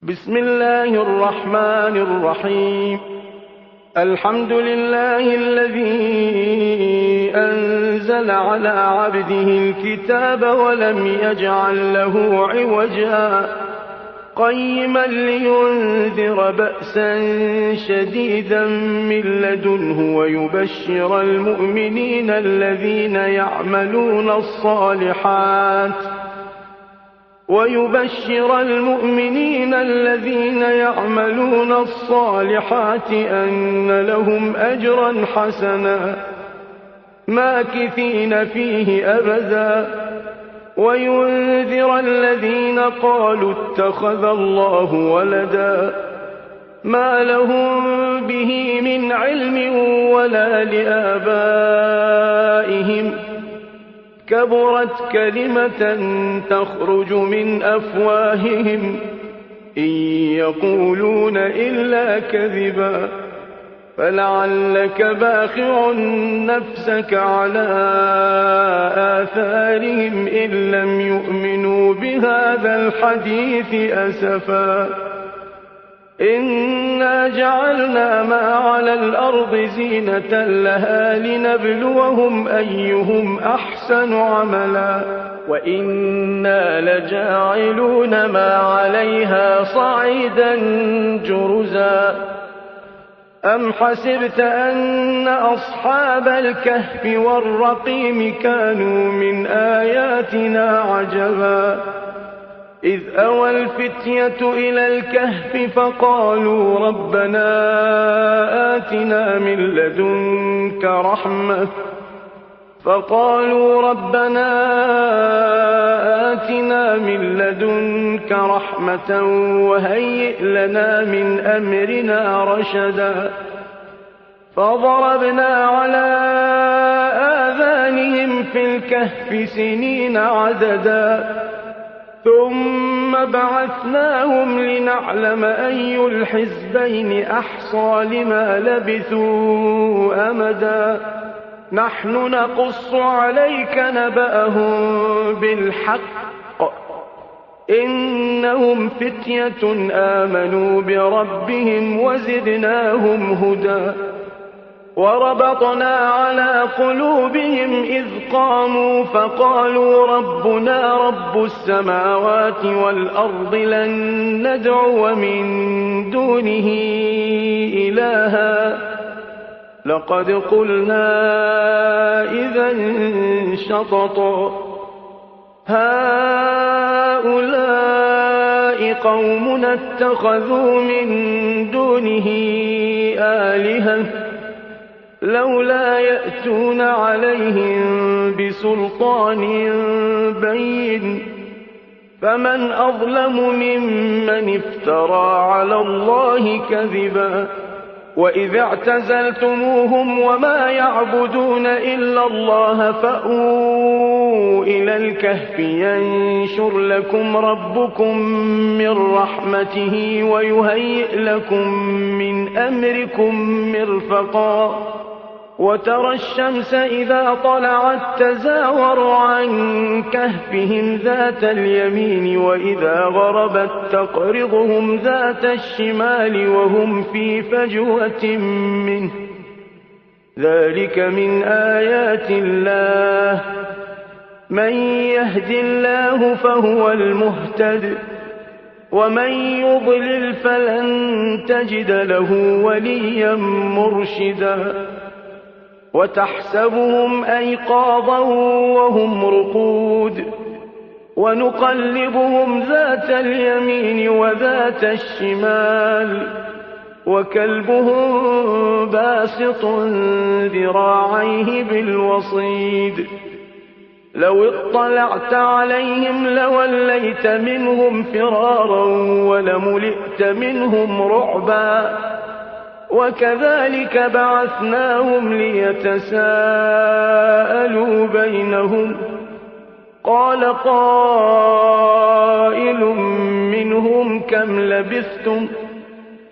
بسم الله الرحمن الرحيم. الحمد لله الذي أنزل على عبده الكتاب ولم يجعل له عوجا قيما لينذر بأسا شديدا من لدنه ويبشر المؤمنين الذين يعملون الصالحات أن لهم أجرا حسنا ماكثين فيه أبدا وينذر الذين قالوا اتخذ الله ولدا ما لهم به من علم ولا لآبائهم كبرت كلمة تخرج من أفواههم إن يقولون إلا كذبا فلعلك باخع نفسك على آثارهم إن لم يؤمنوا بهذا الحديث أسفا إنا جعلنا ما على الأرض زينة لها لنبلوهم أيهم أحسن عملا وإنا لجاعلون ما عليها صعيدا جرزا أم حسبت أن أصحاب الكهف والرقيم كانوا من آياتنا عجبا إذ أوى الفتية إلى الكهف فقالوا ربنا آتنا من لدنك رحمة وهيئ لنا من أمرنا رشدا فضربنا على آذانهم في الكهف سنين عددا ثم بعثناهم لنعلم أي الحزبين أحصى لما لبثوا أمدا نحن نقص عليك نبأهم بالحق إنهم فتية آمنوا بربهم وزدناهم هدى وربطنا على قلوبهم إذ قاموا فقالوا ربنا رب السماوات والأرض لن ندعو من دونه إلها لقد قلنا إذا شططا هؤلاء قومنا اتخذوا من دونه آلهة لولا يأتون عليهم بسلطان بين فمن أظلم ممن افترى على الله كذبا وإذ اعتزلتموهم وما يعبدون إلا الله فأووا إلى الكهف ينشر لكم ربكم من رحمته ويهيئ لكم من أمركم مرفقا وترى الشمس إذا طلعت تزاور عن كهفهم ذات اليمين وإذا غربت تقرضهم ذات الشمال وهم في فجوة منه ذلك من آيات الله من يهد الله فهو المهتد ومن يضلل فلن تجد له وليا مرشدا وتحسبهم أيقاظا وهم رقود ونقلبهم ذات اليمين وذات الشمال وكلبهم باسط ذراعيه بالوصيد لو اطلعت عليهم لوليت منهم فرارا ولملئت منهم رعبا وكذلك بعثناهم ليتساءلوا بينهم قال قائل منهم كم لبثتم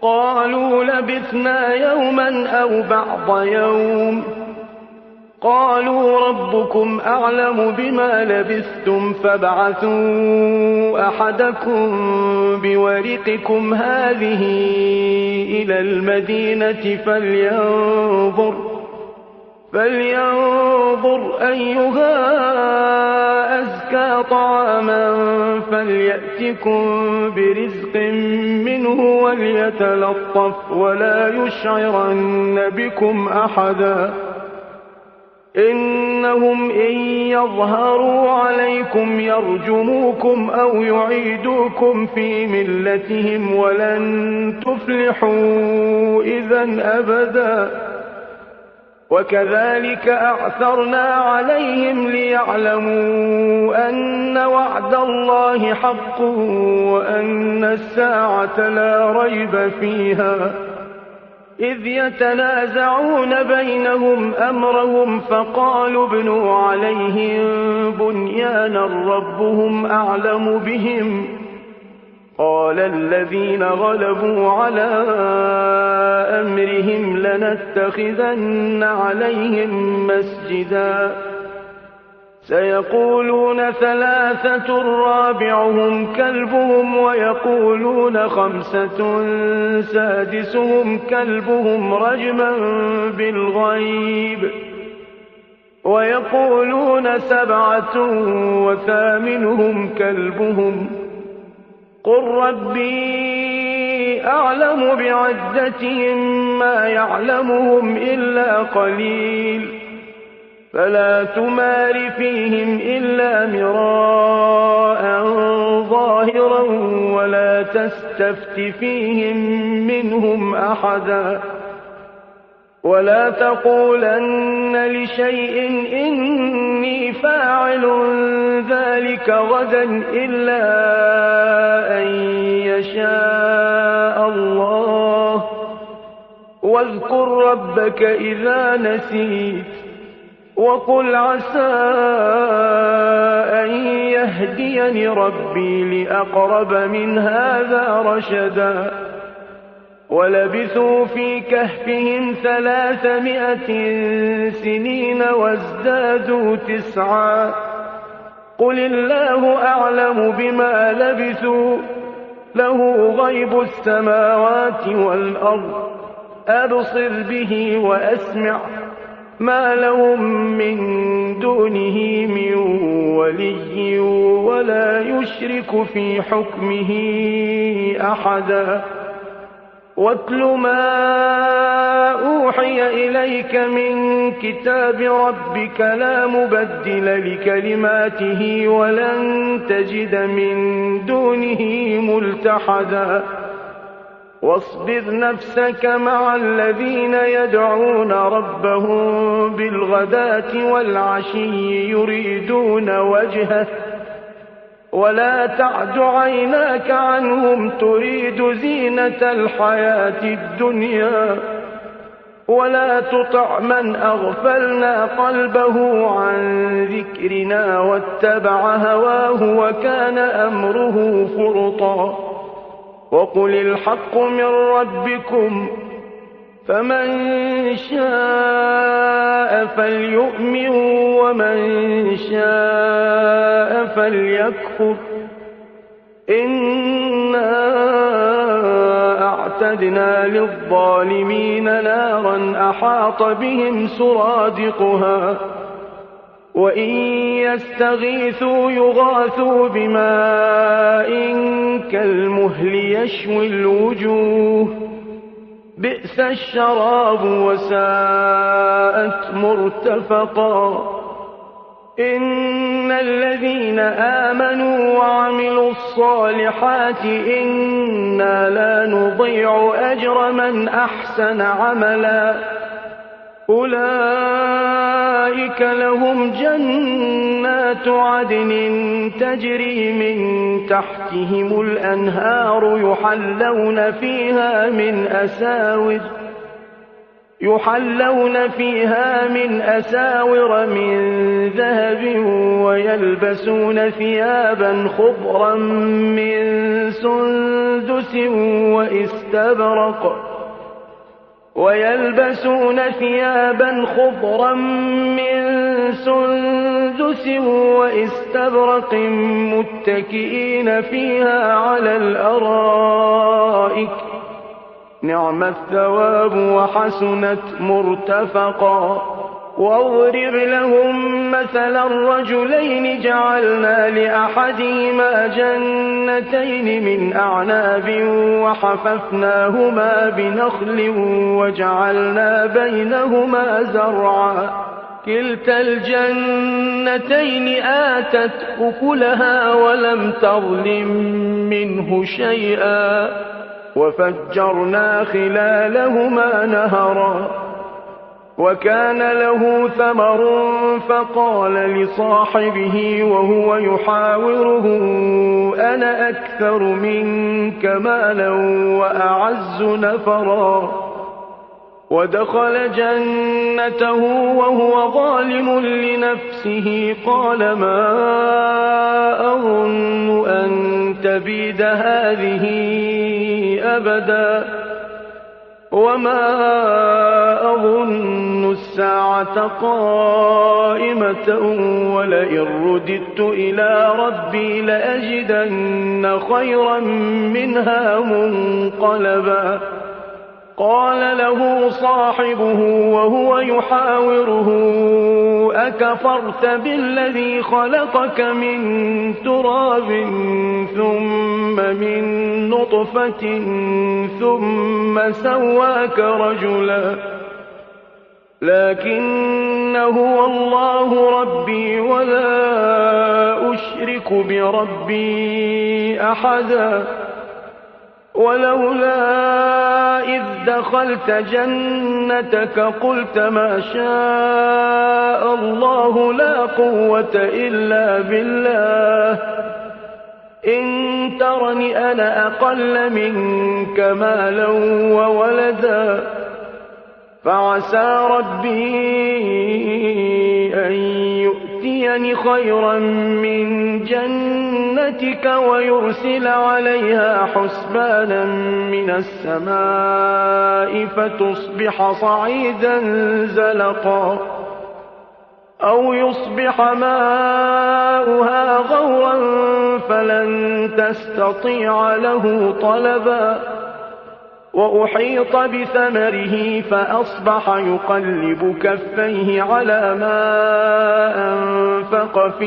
قالوا لبثنا يوما أو بعض يوم قالوا ربكم أعلم بما لبثتم فابعثوا أحدكم بورقكم هذه إلى المدينة فلينظر أيها أزكى طعاما فليأتكم برزق منه وليتلطف ولا يشعرن بكم أحدا إنهم إن يظهروا عليكم يرجموكم أو يعيدوكم في ملتهم ولن تفلحوا إذا أبدا وكذلك أعثرنا عليهم ليعلموا أن وعد الله حق وأن الساعة لا ريب فيها إذ يتنازعون بينهم أمرهم فقالوا ابنوا عليهم بنيانا ربهم أعلم بهم قال الذين غلبوا على أمرهم لنتخذن عليهم مسجدا سيقولون ثلاثة رابعهم كلبهم ويقولون خمسة سادسهم كلبهم رجما بالغيب ويقولون سبعة وثامنهم كلبهم قل ربي أعلم بعدتهم ما يعلمهم إلا قليل فلا تمار فيهم إلا مراء ظاهرا ولا تستفت فيهم منهم أحدا ولا تقولن لشيء إني فاعل ذلك غدا إلا أن يشاء الله واذكر ربك إذا نسيت وقل عسى أن يهديني ربي لأقرب من هذا رشدا ولبثوا في كهفهم 300 سنين وازدادوا 9 قل الله أعلم بما لبثوا له غيب السماوات والأرض أبصر به وأسمع ما لهم من دونه من ولي ولا يشرك في حكمه أحدا واتل ما أوحي إليك من كتاب ربك لا مبدل لكلماته ولن تجد من دونه ملتحدا واصبر نفسك مع الذين يدعون ربهم بالغداة والعشي يريدون وجهه ولا تعد عيناك عنهم تريد زينة الحياة الدنيا ولا تطع من أغفلنا قلبه عن ذكرنا واتبع هواه وكان أمره فرطا وقل الحق من ربكم فمن شاء فليؤمن ومن شاء فليكفر إنا أعتدنا للظالمين نارا أحاط بهم سرادقها وإن يستغيثوا يغاثوا بماء كالمهل يشوي الوجوه بئس الشراب وساءت مرتفقا إن الذين آمنوا وعملوا الصالحات إنا لا نضيع أجر من أحسن عملا أولئك لهم جنات عدن تجري من تحتهم الأنهار يحلون فيها من أساور من ذهب ويلبسون ثيابا خضرا من سندس واستبرق ويلبسون ثيابا خضرا من سندس وإستبرق متكئين فيها على الأرائك نعم الثواب وحسنت مرتفقا واضرب لهم مثلا الرجلين جعلنا لأحدهما جنتين من أعناب وحففناهما بنخل وجعلنا بينهما زرعا كلتا الجنتين آتت أكلها ولم تظلم منه شيئا وفجرنا خلالهما نهرا وكان له ثمر فقال لصاحبه وهو يحاوره أنا أكثر منك مالا وأعز نفرا ودخل جنته وهو ظالم لنفسه قال ما أظن أن تبيد هذه أبدا وما أظن الساعة قائمة ولئن رددت إلى ربي لأجدن خيرا منها منقلبا قال له صاحبه وهو يحاوره أكفرت بالذي خلقك من تراب ثم من نطفة ثم سواك رجلا لكن هو الله ربي ولا أشرك بربي أحدا ولولا إذ دخلت جنتك قلت ما شاء الله لا قوة إلا بالله إن ترني أنا أقل منك مالا وولدا فعسى ربي أن يؤتيني خيرا من جنتك ويرسل عليها حسبانا من السماء فتصبح صعيدا زلقا أو يصبح ماؤها غورا فلن تستطيع له طلبا وأحيط بثمره فأصبح يقلب كفيه على ما أنفق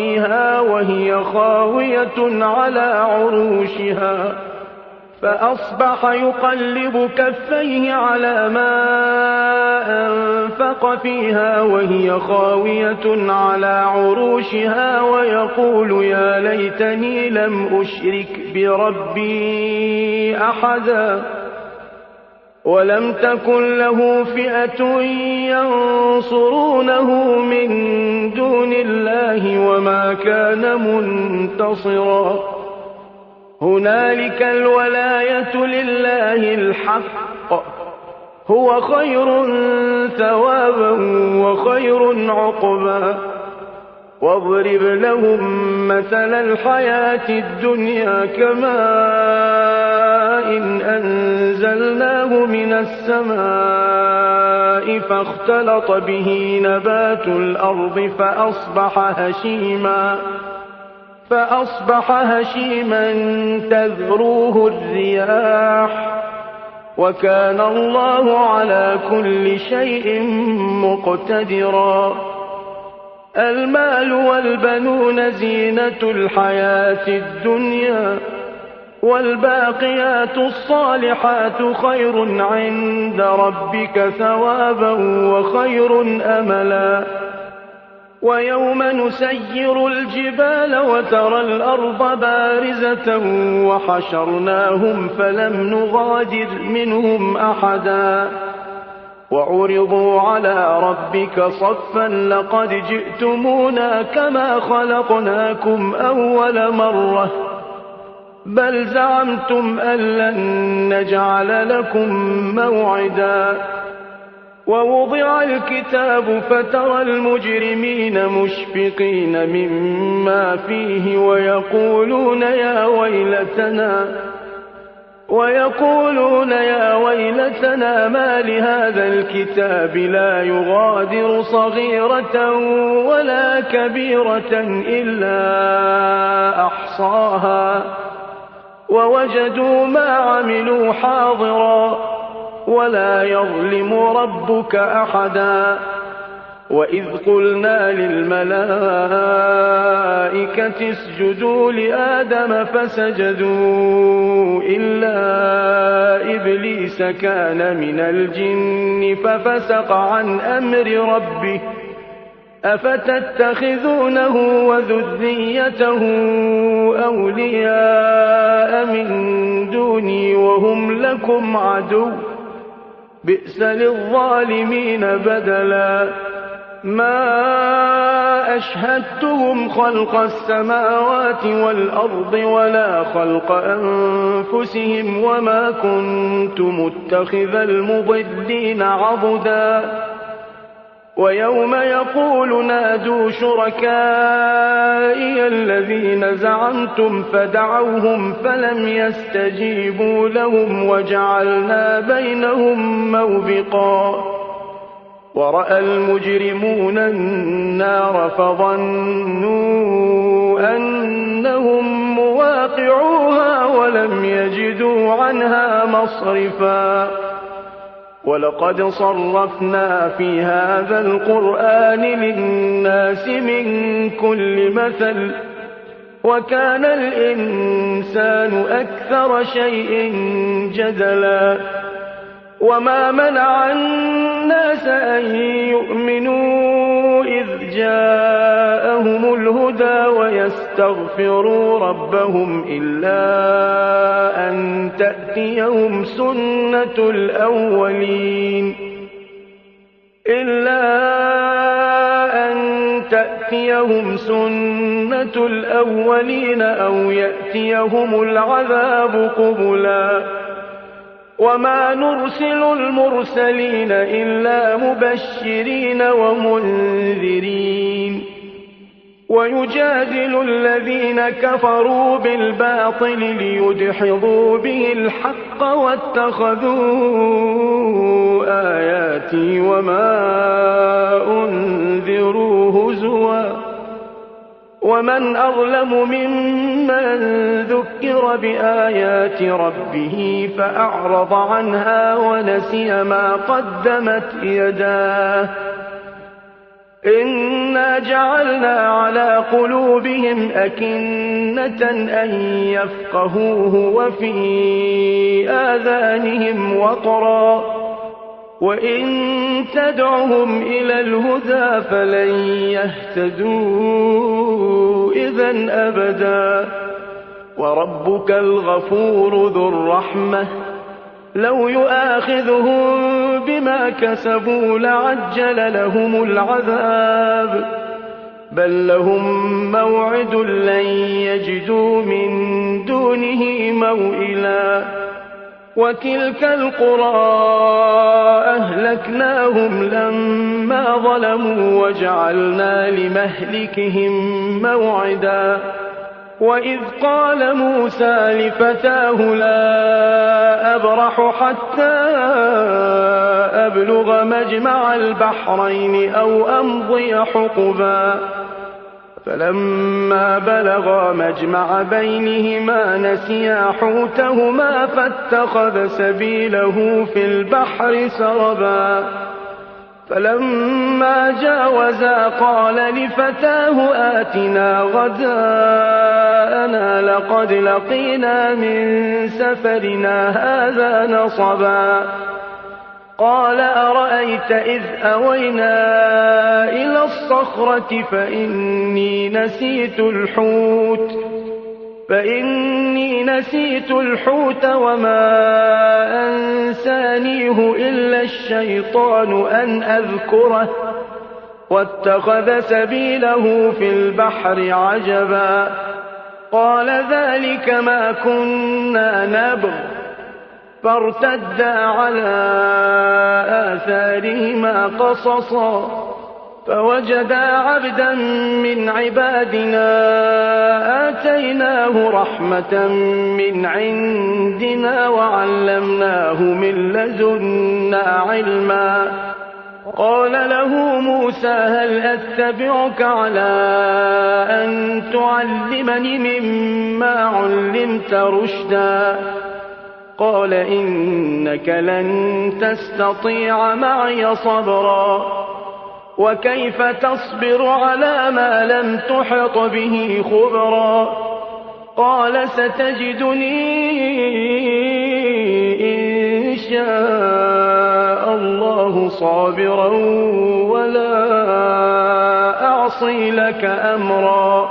فيها وهي خاوية على عروشها ويقول يا ليتني لم أشرك بربي أحدا ولم تكن له فئة ينصرونه من دون الله وما كان منتصرا هنالك الولاية لله الحق هو خير ثوابا وخير عقبا واضرب لهم مثل الحياة الدنيا كماء أنزلناه من السماء فاختلط به نبات الأرض فأصبح هشيما تذروه الرياح وكان الله على كل شيء مقتدرا المال والبنون زينة الحياة الدنيا والباقيات الصالحات خير عند ربك ثوابا وخير أملا ويوم نسير الجبال وترى الأرض بارزة وحشرناهم فلم نغادر منهم أحدا وعرضوا على ربك صفا لقد جئتمونا كما خلقناكم أول مرة بل زعمتم أن لن نجعل لكم موعدا ووضع الكتاب فترى المجرمين مشفقين مما فيه ويقولون ويقولون يا ويلتنا ما لهذا الكتاب لا يغادر صغيرة ولا كبيرة إلا أحصاها ووجدوا ما عملوا حاضرا ولا يظلم ربك أحدا وإذ قلنا للملائكة اسجدوا لآدم فسجدوا إلا إبليس كان من الجن ففسق عن أمر ربه أفتتخذونه وذريته أولياء من دوني وهم لكم عدو بئس للظالمين بدلا ما أشهدتهم خلق السماوات والأرض ولا خلق أنفسهم وما كنت متخذ المضلين عضدا ويوم يقول نادوا شركائي الذين زعمتم فدعوهم فلم يستجيبوا لهم وجعلنا بينهم موبقا ورأى المجرمون النار فظنوا أنهم مواقعوها ولم يجدوا عنها مصرفا ولقد صرفنا في هذا القرآن للناس من كل مثل وكان الإنسان أكثر شيء جدلا وما منع الناس أن يؤمنوا إذ جاءهم الهدى ويستغفروا ربهم إلا أن تأتيهم سنة الأولين أو يأتيهم العذاب قبلا وما نرسل المرسلين إلا مبشرين ومنذرين ويجادل الذين كفروا بالباطل ليدحضوا به الحق واتخذوا آياتي وما أنذروا هزوا ومن أظلم ممن ذكر بآيات ربه فأعرض عنها ونسي ما قدمت يداه إنا جعلنا على قلوبهم أكنة أن يفقهوه وفي آذانهم وقرا وإن تدعهم إلى الهدى فلن يهتدوا إذن أبدا وربك الغفور ذو الرحمة لو يؤاخذهم بما كسبوا لعجل لهم العذاب بل لهم موعد لن يجدوا من دونه موئلا وتلك القرى أهلكناهم لما ظلموا وجعلنا لمهلكهم موعدا وإذ قال موسى لفتاه لا أبرح حتى أبلغ مجمع البحرين أو أمضي حقبا فلما بلغا مجمع بينهما نسيا حوتهما فاتخذ سبيله في البحر سربا فلما جاوزا قال لفتاه آتنا غداءنا لقد لقينا من سفرنا هذا نصبا قال أرأيت إذ أوينا إلى الصخرة فإني نسيت الحوت وما أنسانيه إلا الشيطان أن أذكره واتخذ سبيله في البحر عجبا قال ذلك ما كنا نبغ فارتدا على آثارهما قصصا فوجدا عبدا من عبادنا آتيناه رحمة من عندنا وعلمناه من لدنا علما. قال له موسى هل أتبعك على أن تعلمني مما علمت رشدا؟ قال إنك لن تستطيع معي صبرا وكيف تصبر على ما لم تحط به خبرا. قال ستجدني إن شاء الله صابرا ولا أعصي لك أمرا.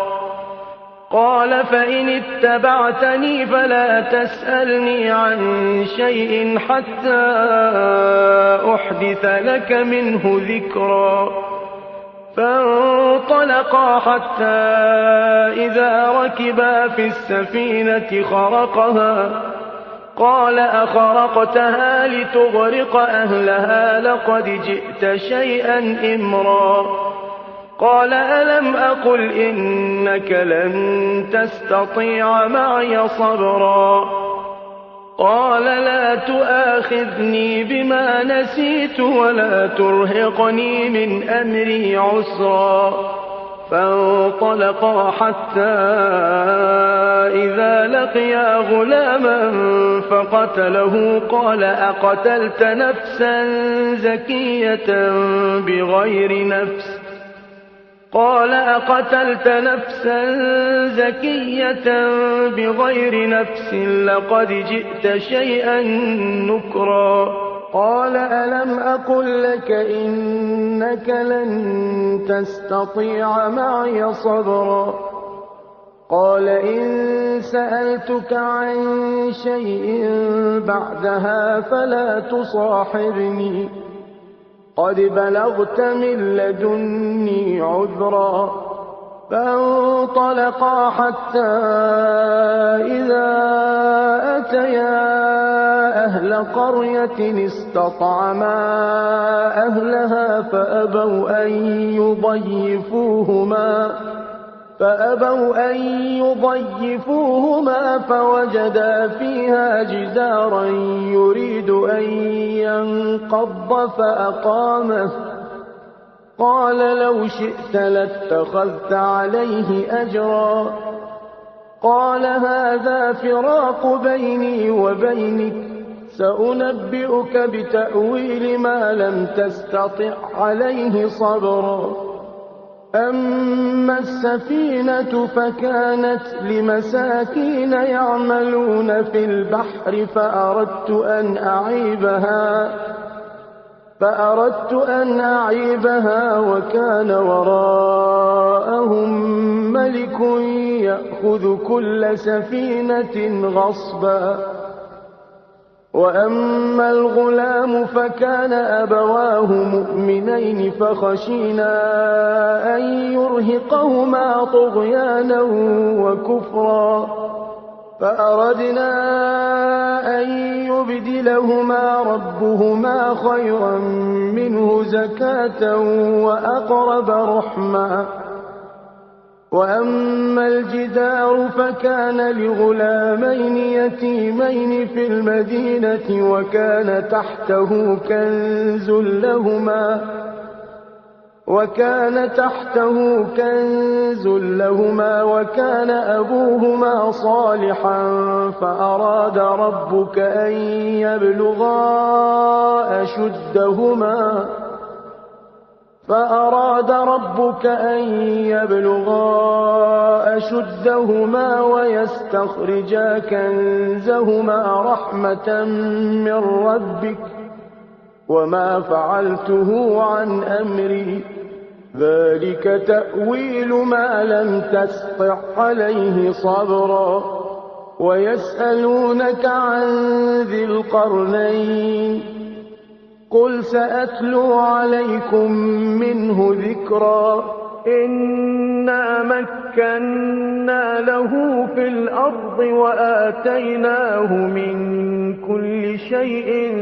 قال فإن اتبعتني فلا تسألني عن شيء حتى أحدث لك منه ذكرا. فانطلقا حتى إذا ركبا في السفينة خرقها. قال أخرقتها لتغرق أهلها لقد جئت شيئا إمرا. قال ألم أقل إنك لن تستطيع معي صبرا. قال لا تؤاخذني بما نسيت ولا ترهقني من أمري عسرا. فانطلقا حتى إذا لقيا غلاما فقتله. قال أقتلت نفسا زكية بغير نفس؟ قال أقتلت نفسا زكية بغير نفس لقد جئت شيئا نكرا. قال ألم أقل لك إنك لن تستطيع معي صبرا. قال إن سألتك عن شيء بعدها فلا تصاحبني قد بلغت من لدني عذرا. فانطلقا حتى إذا أتيا أهل قرية استطعما أهلها فأبوا أن يضيفوهما فوجدا فيها جدارا يريد أن ينقض فأقامه. قال لو شئت لاتخذت عليه أجرا. قال هذا فراق بيني وبينك سأنبئك بتأويل ما لم تستطع عليه صبرا. أما السفينة فكانت لمساكين يعملون في البحر فأردت أن أعيبها وكان وراءهم ملك يأخذ كل سفينة غصبا. وأما الغلام فكان أبواه مؤمنين فخشينا أن يرهقهما طغيانا وكفرا. فأردنا أن يبدلهما ربهما خيرا منه زكاة وأقرب رحما. وأما الجدار فكان لغلامين يتيمين في المدينة وكان تحته كنز لهما وكان أبوهما صالحا فأراد ربك أن يبلغا أشدهما ويستخرجا كنزهما رحمة من ربك وما فعلته عن أمري ذلك تأويل ما لم تسطع عليه صبرا. ويسألونك عن ذي القرنين قل سأتلو عليكم منه ذكرا. إنا مكنا له في الأرض وآتيناه من كل شيء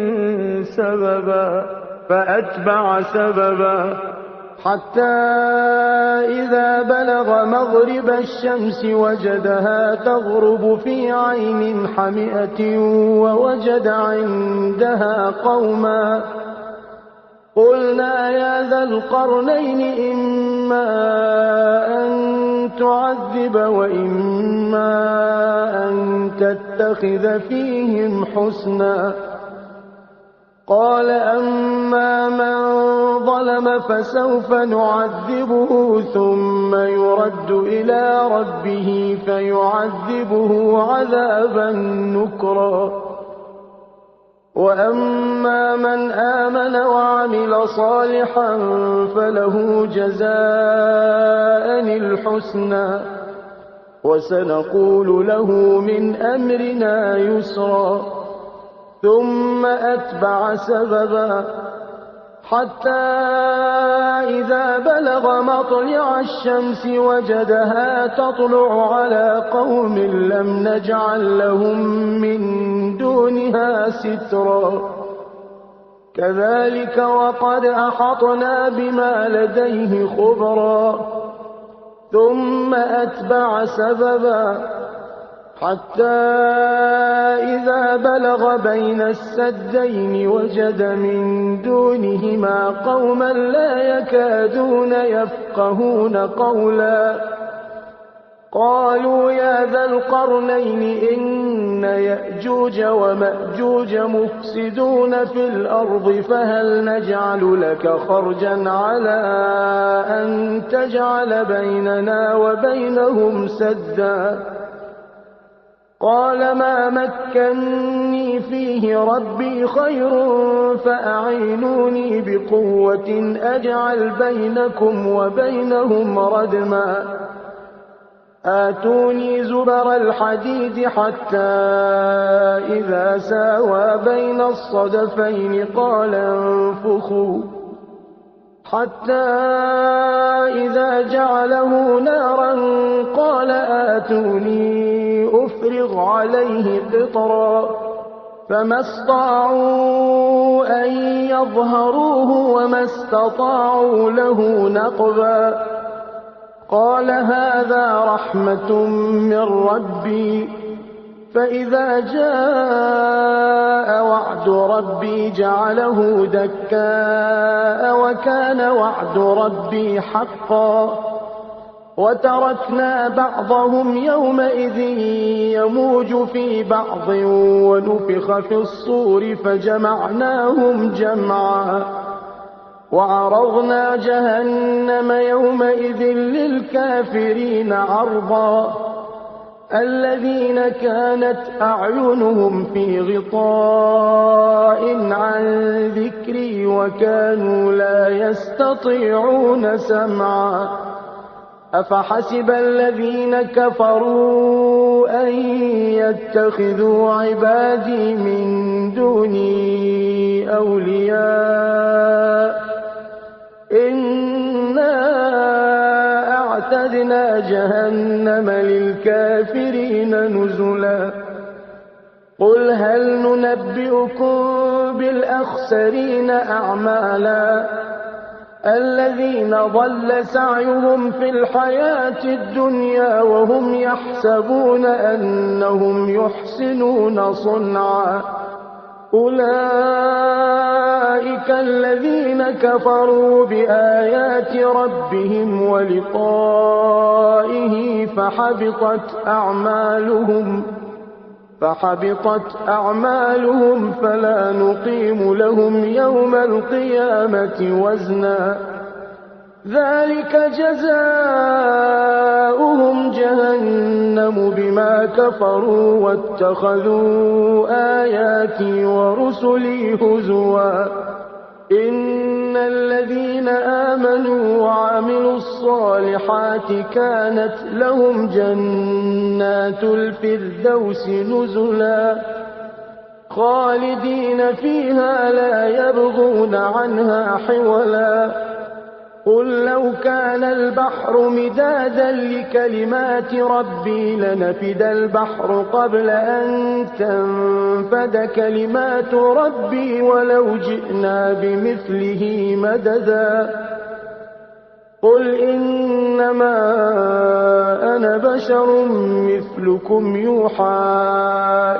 سببا فأتبع سببا حتى إذا بلغ مغرب الشمس وجدها تغرب في عين حمئة ووجد عندها قوما قلنا يا ذا القرنين إما أن تعذب وإما أن تتخذ فيهم حسنا قال أما من ظلم فسوف نعذبه ثم يرد إلى ربه فيعذبه عذابا نكرا وأما من آمن وعمل صالحا فله جزاء الحسنى وسنقول له من أمرنا يسرا ثم أتبع سببا حتى إذا بلغ مطلع الشمس وجدها تطلع على قوم لم نجعل لهم من دونها سترا كذلك وقد أحطنا بما لديه خبرا ثم أتبع سببا حتى إذا بلغ بين السدين وجد من دونهما قوما لا يكادون يفقهون قولا قالوا يا ذا القرنين إن يأجوج ومأجوج مفسدون في الأرض فهل نجعل لك خرجا على أن تجعل بيننا وبينهم سدا قال ما مكني فيه ربي خير فأعينوني بقوة أجعل بينكم وبينهم ردما آتوني زبر الحديد حتى إذا ساوى بين الصدفين قال انفخوا حتى إذا جعله نارا قال آتوني أفرغ عليه قطرا فما استطاعوا أن يظهروه وما استطاعوا له نقبا قال هذا رحمة من ربي فإذا جاء وعد ربي جعله دكاء وكان وعد ربي حقا وتركنا بعضهم يومئذ يموج في بعض ونفخ في الصور فجمعناهم جمعا وعرضنا جهنم يومئذ للكافرين عرضا الذين كانت أعينهم في غطاء عن ذكري وكانوا لا يستطيعون سمعا أفحسب الذين كفروا أن يتخذوا عبادي من دوني أولياء إنا أعتدنا جهنم للكافرين نزلا قل هل ننبئكم بالأخسرين أعمالا الذين ضل سعيهم في الحياة الدنيا وهم يحسبون أنهم يحسنون صنعا أولئك الذين كفروا بآيات ربهم ولقائه فحبطت أعمالهم فلا نقيم لهم يوم القيامة وزنا ذلك جزاؤهم جهنم بما كفروا واتخذوا آياتي ورسلي هزوا إن الذين آمنوا وعملوا الصالحات كانت لهم جنات الفردوس نزلا خالدين فيها لا يبغون عنها حولا قل لو كان البحر مدادا لكلمات ربي لنفد البحر قبل أن تنفد كلمات ربي ولو جئنا بمثله مددا قل إنما أنا بشر مثلكم يوحى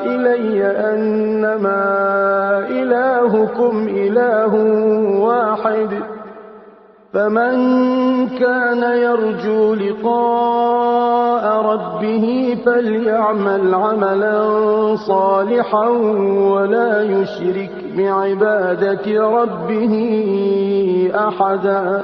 إلي أنما إلهكم إله واحد فمن كان يرجو لقاء ربه فليعمل عملا صالحا ولا يشرك بعبادة ربه أحدا